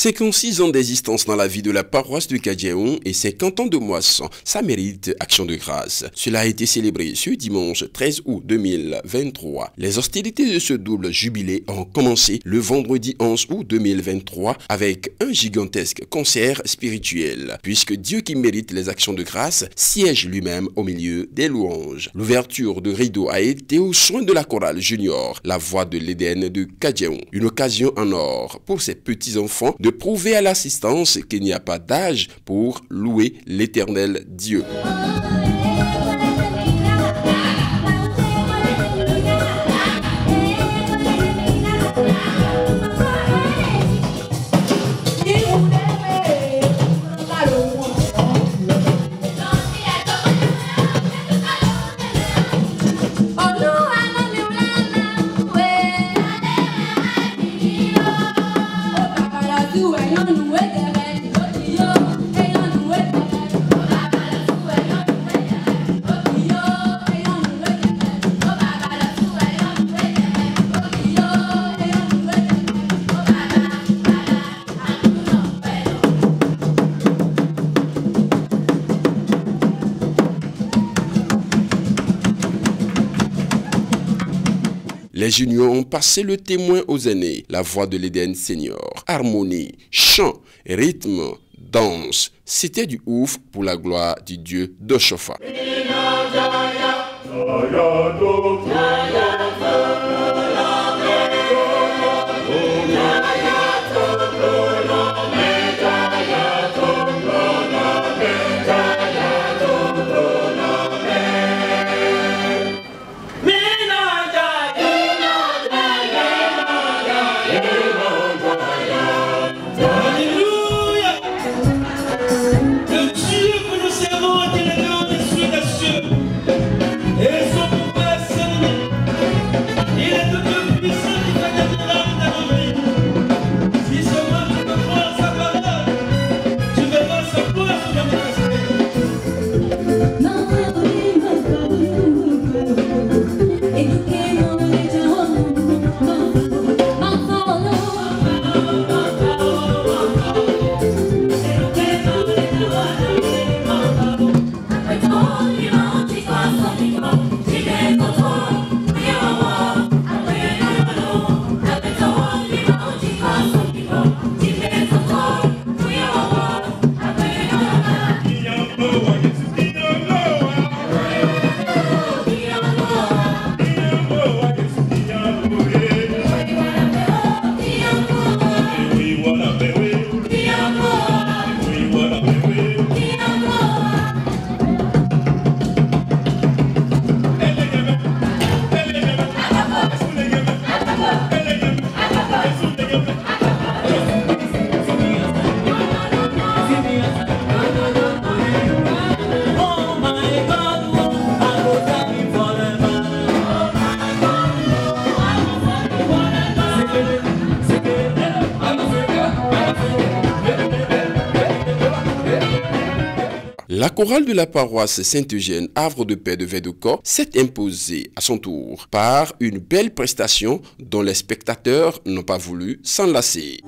56 ans d'existence dans la vie de la paroisse de Kadjaoun et 50 ans de moisson, ça mérite action de grâce. Cela a été célébré ce dimanche 13 août 2023. Les hostilités de ce double jubilé ont commencé le vendredi 11 août 2023 avec un gigantesque concert spirituel, puisque Dieu qui mérite les actions de grâce siège lui-même au milieu des louanges. L'ouverture de rideau a été au soin de la chorale junior, la voix de l'Éden de Kadjaoun. Une occasion en or pour ces petits-enfants de prouver à l'assistance qu'il n'y a pas d'âge pour louer l'Éternel Dieu. Les juniors ont passé le témoin aux aînés, la voix de l'Éden Senior. Harmonie, chant, rythme, danse, c'était du ouf pour la gloire du Dieu d'Oshofa. La chorale de la paroisse Saint-Eugène, Havre de Paix de Védocor, s'est imposée à son tour par une belle prestation dont les spectateurs n'ont pas voulu s'enlacer.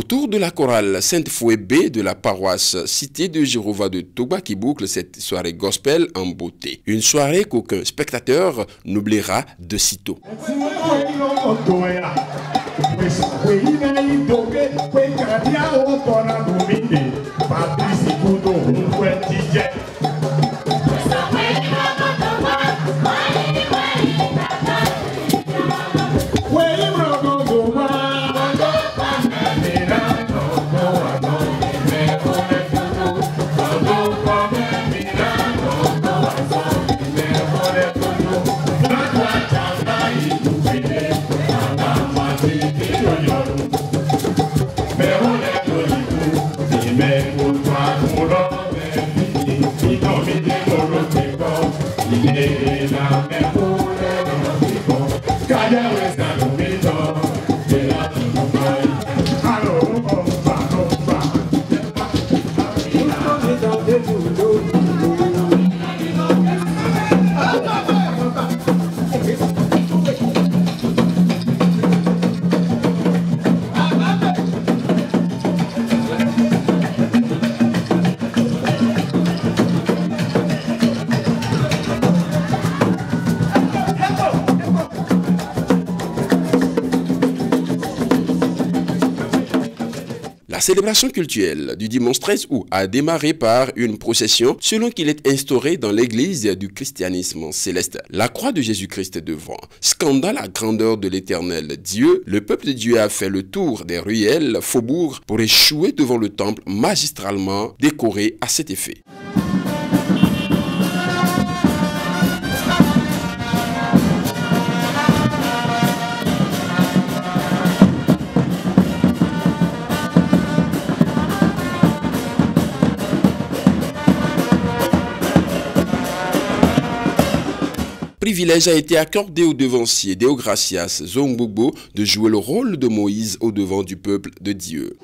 Autour de la chorale Sainte-Foué B de la paroisse Cité de Jéhovah de Toba qui boucle cette soirée gospel en beauté. Une soirée qu'aucun spectateur n'oubliera de sitôt. La célébration cultuelle du dimanche 13 août a démarré par une procession selon qu'il est instauré dans l'église du christianisme céleste. La croix de Jésus-Christ devant. Scandant la grandeur de l'éternel Dieu, le peuple de Dieu a fait le tour des ruelles, faubourgs pour échouer devant le temple magistralement décoré à cet effet. Privilège a été accordé au devancier Deogracias Zongbogbo de jouer le rôle de Moïse au devant du peuple de Dieu.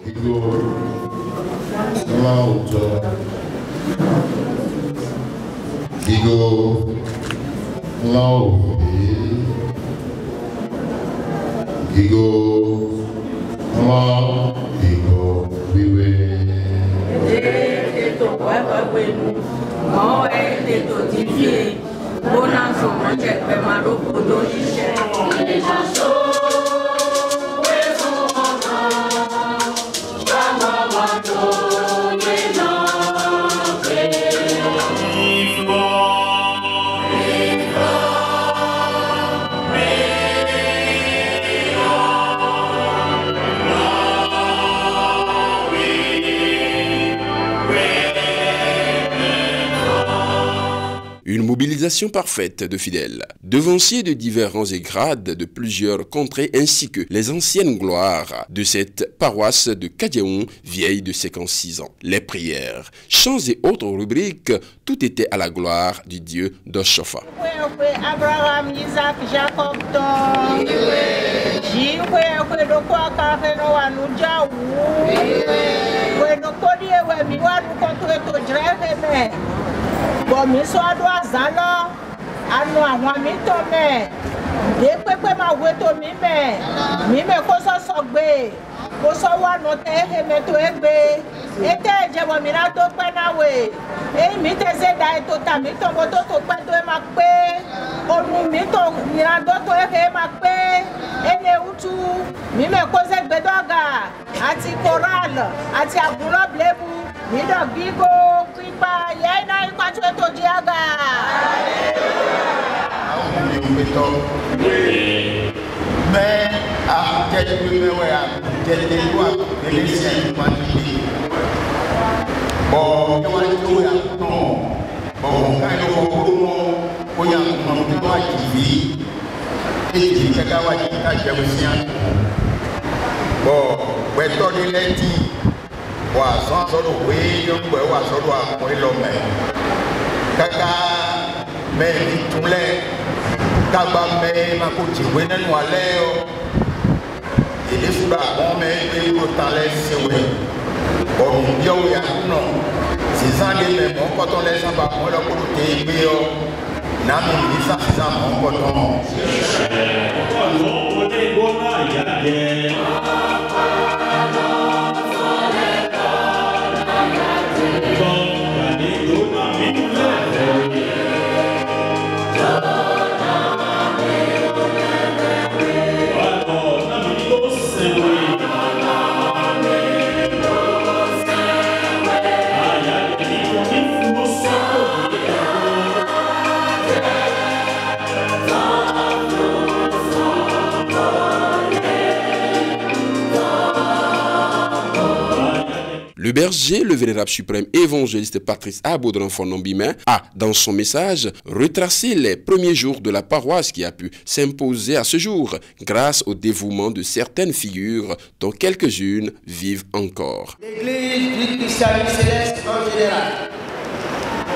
Une mobilisation parfaite de fidèles, devanciers de divers rangs et grades de plusieurs contrées ainsi que les anciennes gloires de cette paroisse de Kadjaoun, vieille de 56 ans. Les prières, chants et autres rubriques, tout était à la gloire du Dieu d'Oshofa. Abraham, Isaac, Jacob, bon, mi so ado azalo, anu àwọn mi to me. De pepe ma we to mi me ko so sogbe. Ko so wa no te he me to egbe. Ete je mo mi na to pe na we. Mi te se da to ta mi to mo to pe to e ma pe. Onu mi to mi na do to e ma pe. Ene utu mi me ko se gbe doga. Ati coral, ati abulo blebu. Mi do bigo pipa ye na ipa to diaga. Mais à quel moment quel débois les siens bon bon quand Kaba me makuti wena nwaleo ilisuba ome ego tale sewe yo ya no sizande me mo koton le samba mo lo ko te gbe o na mi bisa sa mo koton no o te bona ya de Le berger, le vénérable suprême évangéliste Patrice Aboudran-Fonambima, a, dans son message, retracé les premiers jours de la paroisse qui a pu s'imposer à ce jour grâce au dévouement de certaines figures dont quelques-unes vivent encore. L'église du christianisme céleste en général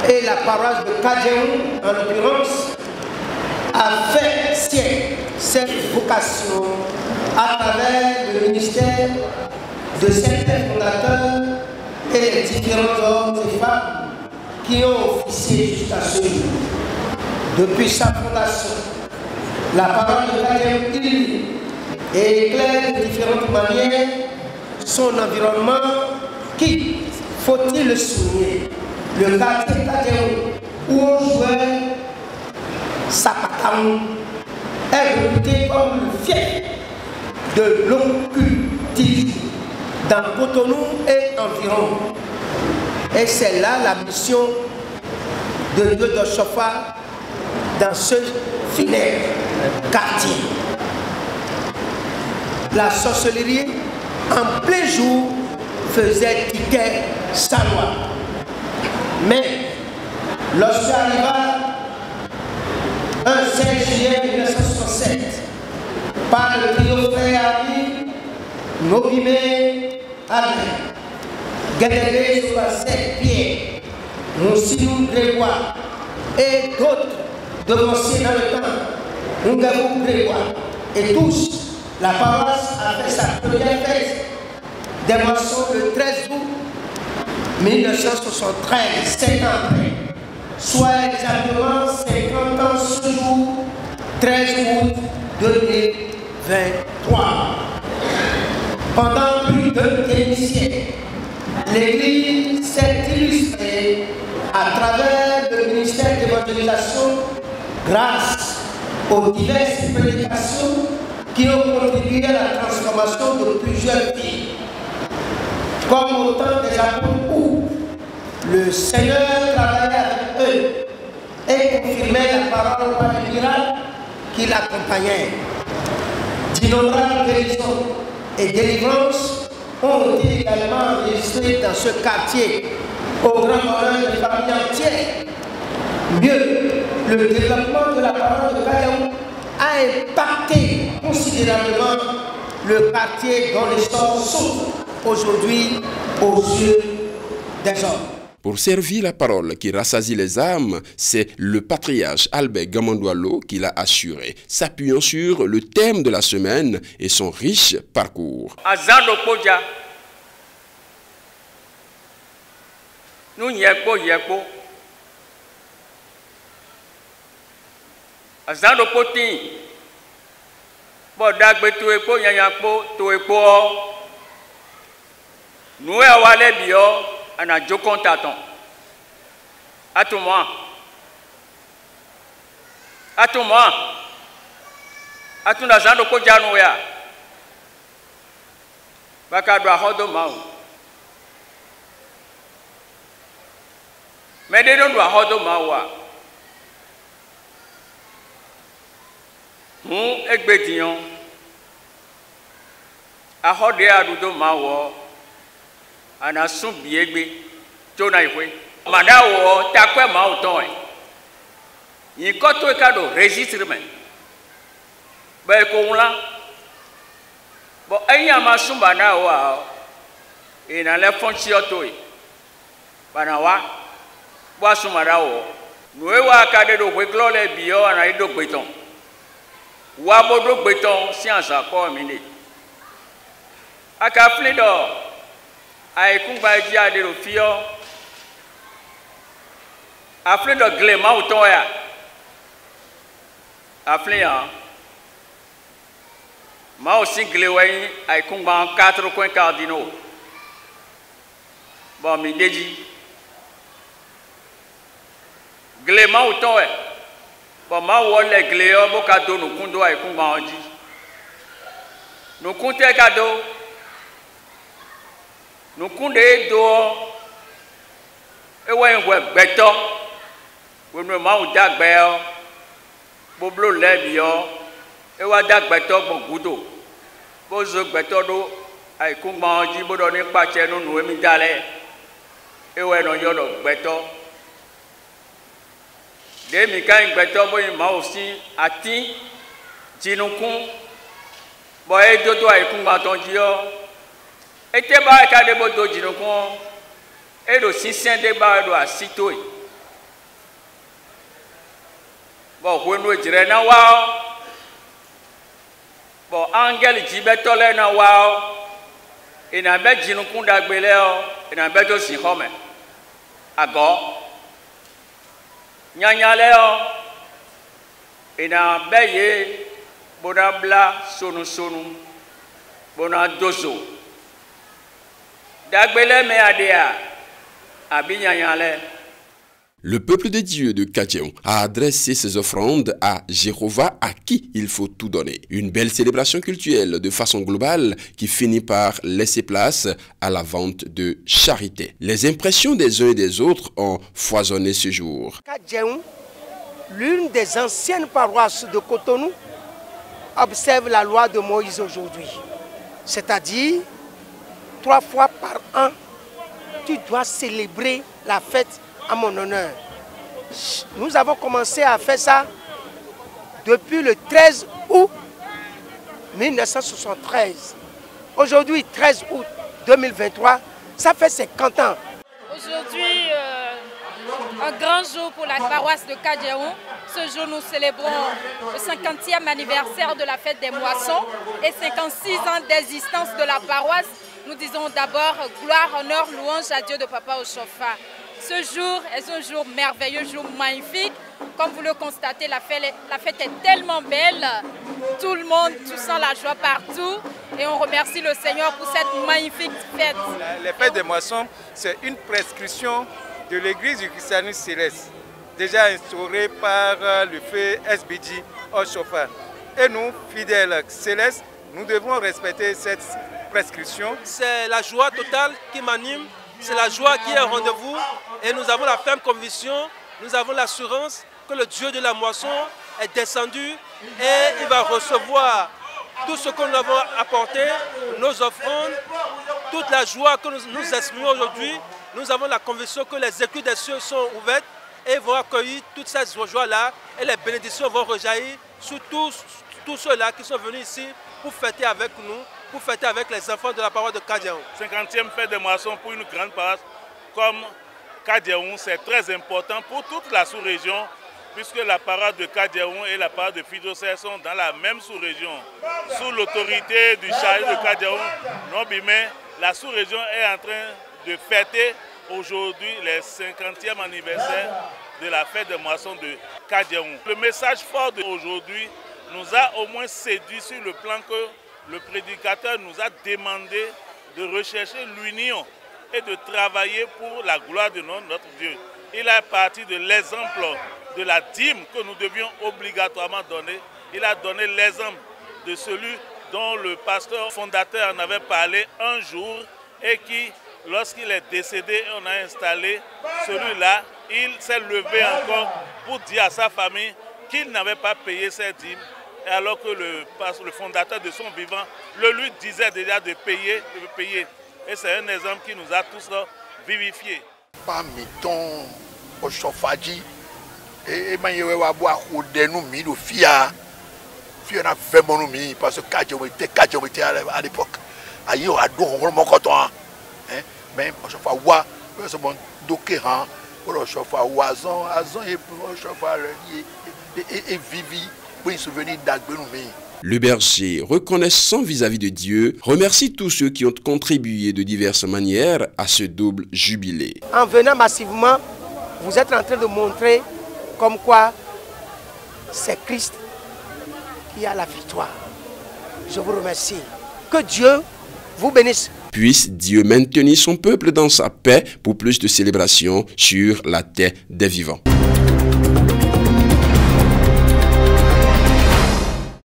et la paroisse de Kadjeoum en l'occurrence a fait sienne cette vocation à travers le ministère de certains fondateurs et les différents hommes et femmes qui ont officié jusqu'à ce jour. Depuis sa fondation, la parole de Kadjeoum illumine et éclaire de différentes manières son environnement qui, faut-il le souligner, le quartier Kadjeoum où on jouait Sapataou est réputé comme le fief de l'occultisme dans Cotonou et environ. Et c'est là la mission de Dieu de Chofa dans ce funèbre quartier. La sorcellerie en plein jour faisait tiquer sa loi. Mais lorsque arriva un 16 juillet 1967, par le trio frère ami, Nobimé Alain, Guédélé Soubasset Pierre, Monsinou Grégoire et d'autres devanciers dans le temps, Ngabou Grégoire, et tous, la paroisse a fait sa première fête des moissons le 13 août 1973, 7 ans après, soit exactement 50 ans ce jour, 13 août 2023. Pendant plus d'un demi-siècle, l'Église s'est illustrée à travers le ministère d'évangélisation grâce aux diverses prédications qui ont contribué à la transformation de plusieurs vies. Comme au temps des apôtres où le Seigneur travaillait avec eux et confirmait la parole par les miracles qui l'accompagnaient. D'innombrables guérisons et délivrances ont été également enregistrées dans ce quartier au grand bonheur des familles entières. Mieux, le développement de la parole de Kadjeoum a impacté considérablement le quartier dont l'histoire s'ouvre aujourd'hui aux yeux des hommes. Pour servir la parole qui rassasie les âmes, c'est le patriarche Albert Gamandoualo qui l'a assuré, s'appuyant sur le thème de la semaine et son riche parcours. Azando Podja, nous yeko yeko. Azando Poti, Bodagbe Tueko Yanyapo, Tueko, nous awale bio. Ana jokon taton. Atuma. Atuna zando ko janu ya. Baka do ahodo mau. Mede do ahodo mau wa. Egbedion. Ahode adudo mau. Ana sun biegbe jona ihwe madawo takwe ma uton yin ko to ka do registre men be ko wala bo anya ma sun banawo ina le fonchi oto yi banawa bo sun madawo nuwe wa ka de do we glole bio ana do gbeton wa bo do gbeton science ko mi ni aka flido ai kumba dia de rofio afle do gle ma uton ya afle ya ma aussi gle wai ai kumba 4 coins cardinaux bon mi deji gle ma uton e bon ma wole gle o bo ka do no kundo ai kumba onji no kunte ka do nous connaissons d'eau et ouais beto nous nous d'agber boblo lebio et ouais d'agbeto bon gudo bozo beto do ai kumba ji bodo ni pa che no nu mi dale e we no yo do gbeto de mi kan gbeto bo ma osi ati jinukun bo e dodo ai kumba ton ji o e te ba ka de bodo jinukun e do sisen de ba do asito yi bo ho no jire na wa bo angel jibeto le na wa ina be jinukun dagbele o ina be to si home ago nyanya le o ina be ye bonabla sonu bona dozo dagbele me adea abi nyanya le. Le peuple de Dieu de Kadjeon a adressé ses offrandes à Jéhovah à qui il faut tout donner. Une belle célébration cultuelle de façon globale qui finit par laisser place à la vente de charité. Les impressions des uns et des autres ont foisonné ce jour. Kadjeon, l'une des anciennes paroisses de Cotonou, observe la loi de Moïse aujourd'hui. C'est-à-dire, 3 fois par an, tu dois célébrer la fête à mon honneur. Nous avons commencé à faire ça depuis le 13 août 1973. Aujourd'hui, 13 août 2023, ça fait 50 ans. Aujourd'hui, un grand jour pour la paroisse de Kadjeon. Ce jour, nous célébrons le 50e anniversaire de la fête des moissons et 56 ans d'existence de la paroisse. Nous disons d'abord gloire, honneur, louange à Dieu de Papa Oshofa. Ce jour est un jour merveilleux, jour magnifique. Comme vous le constatez, la fête est tellement belle. Tout le monde, tu sens la joie partout. Et on remercie le Seigneur pour cette magnifique fête. Les fêtes des moissons, c'est une prescription de l'Église du christianisme céleste, déjà instaurée par le feu SBJ Oshofa. Et nous, fidèles célestes, nous devons respecter cette prescription. C'est la joie totale qui m'anime. C'est la joie qui est au rendez-vous et nous avons la ferme conviction, nous avons l'assurance que le Dieu de la moisson est descendu et il va recevoir tout ce que nous avons apporté, nos offrandes, toute la joie que nous exprimons aujourd'hui. Nous avons la conviction que les écluses des cieux sont ouvertes et vont accueillir toute cette joie-là et les bénédictions vont rejaillir sur tous ceux-là qui sont venus ici pour fêter avec nous, pour fêter avec les enfants de la paroisse de Kadjeon. 50e fête de moisson pour une grande paroisse comme Kadjeon, c'est très important pour toute la sous-région, puisque la paroisse de Kadjeon et la paroisse de Fidjosé sont dans la même sous-région. Sous l'autorité du chargé de Kadjeon, Nobimé, la sous-région est en train de fêter aujourd'hui le 50e anniversaire de la fête de moisson de Kadjeon. Le message fort d'aujourd'hui nous a au moins séduit sur le plan que le prédicateur nous a demandé de rechercher l'union et de travailler pour la gloire de notre Dieu. Il a parti de l'exemple de la dîme que nous devions obligatoirement donner. Il a donné l'exemple de celui dont le pasteur fondateur en avait parlé un jour et qui, lorsqu'il est décédé, on a installé celui-là. Il s'est levé encore pour dire à sa famille qu'il n'avait pas payé ses dîmes. Alors que le fondateur de son vivant le lui disait déjà de payer. Et c'est un exemple qui nous a tous vivifiés. Parmi ton Oshofaji, et Mayewa Odenu mi do fia na vraiment mi parce que Kadjeon était à l'époque. Aïe a do mon coton. Hein, mais Oshofa wa ce bon dokeran, Oshofa wazon, azon et Oshofa et vivi. Le berger, reconnaissant vis-à-vis de Dieu, remercie tous ceux qui ont contribué de diverses manières à ce double jubilé. En venant massivement, vous êtes en train de montrer comme quoi c'est Christ qui a la victoire. Je vous remercie. Que Dieu vous bénisse. Puisse Dieu maintenir son peuple dans sa paix pour plus de célébrations sur la terre des vivants.